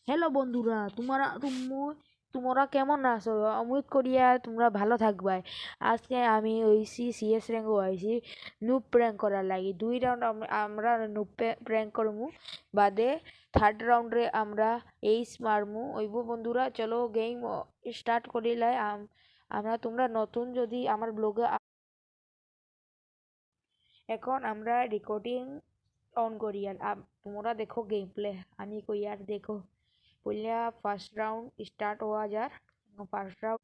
Hello বন্ধুরা, তোমরা কেমন আছো? অমৃত করিয়া তোমরা ভালো থাকবাই। আজকে আমি হইছি সিএস র্যাঙ্ক হইছি নুব প্র্যাঙ্ক করার লাগি। 2 রাউন্ড আমরা নুব প্র্যাঙ্ক করমু, বাদে থার্ড রাউন্ডে আমরা এইস মারমু। ওইব বন্ধুরা, চলো গেম স্টার্ট করিলাই। তোমরা নতুন যদি আমার ব্লগে এখন আমরা রেকর্ডিং অন করি আর তোমরা দেখো গেম প্লে। আমি কই আর দেখো পইলা ফার্স্ট রাউন্ড স্টার্ট হওয়া যার। ফার্স্ট রাউন্ড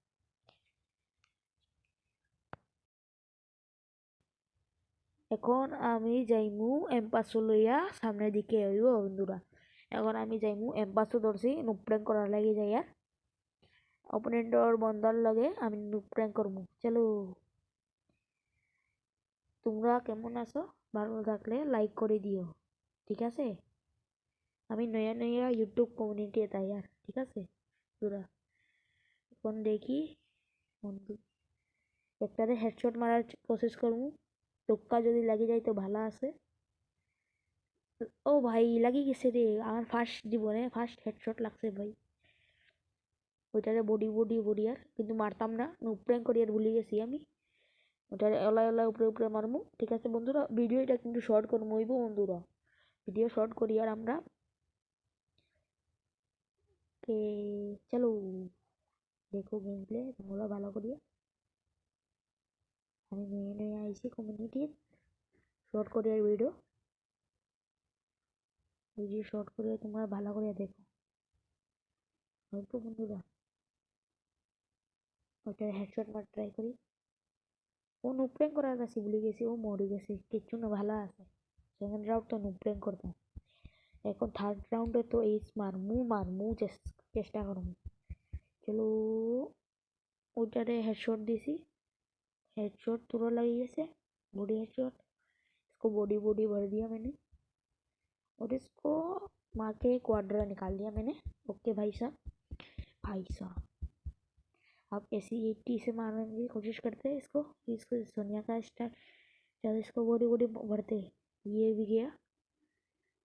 এখন আমি যাইমু এম্পাসো লইয়া সামনের দিকে হইব বন্ধুরা। এখন আমি যাইমু এম্পাসো ধরছি নুপ্রেং করার লাগে যাইয়া অপোনেন্টর বন্দার লগে আমি নুপ্রেং করমু। চলো, তোমরা কেমন আছো? ভালো থাকলে লাইক করে দিও, ঠিক আছে? আমি নয়া নয়া ইউটিউব কমিউনিটি তাই আর, ঠিক আছে বন্ধুরা। এখন দেখি বন্ধু একটারে হেডশট মারার কোশিশ করমু। টোক্কা যদি লাগি যায় তো ভালো আছে। ও ভাই, লাগি গেছে রে, আমার ফার্স্ট জীবনে ফার্স্ট হেডশট লাগছে ভাই। ওইটারে বডি বডি বডি আর কিন্তু মারতাম না, প্র্যাঙ্ক করি আর ভুলে গেছি আমি। ওটারে এলা এলা উপরে উপরে মারমু, ঠিক আছে বন্ধুরা? ভিডিওটা কিন্তু শর্ট করমু হইব বন্ধুরা, ভিডিও শর্ট করি আর আমরা কে। চলো দেখো গেম প্লে তোমরা ভালো করিয়া। আমি নিয়ে নিয়ে আইছি কমিউনিটির শর্ট করি আর ভিডিও ভিডিও শর্ট করে তোমরা ভালো করে দেখো হয়তো বন্ধুরা। ওটা হেডশট মার ট্রাই করি। ও নুপ্রেং করার কাছে ভুলে গেছি, ও মরে গেছে, কিচ্ছু না, ভালো আছে। সেকেন্ড রাউন্ড তো নুপ্রেং করতাম। এখন থার্ড রাউন্ডে তো এইস মারমু চেষ্টা করমু। চলো, ওইটারে হেডশট দিছি, हेडशॉट तुरंत लगी जैसे बॉडी हेडशॉट। इसको बॉडी बॉडी भर दिया मैंने और इसको मार के क्वाड्रा निकाल दिया मैंने। ओके भाई साहब, भाई साहब आप ऐसी 80 से मारने की कोशिश करते हैं इसको। इसको सोनिया का स्टार जब इसको बॉडी बॉडी भरते, ये भी गया।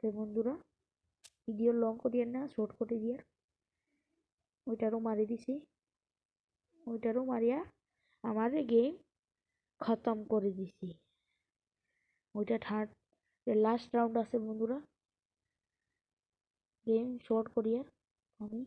तो बंधुरा ভিডিও লং করিয়ে না, শর্ট করে দিয়ার ওইটারও মারি দিছি, ওইটারও মারিয়া আমার গেম খতম করে দিছি। ওইটা থার্ড লাস্ট রাউন্ড আছে বন্ধুরা, গেম শর্ট করিয়া আমি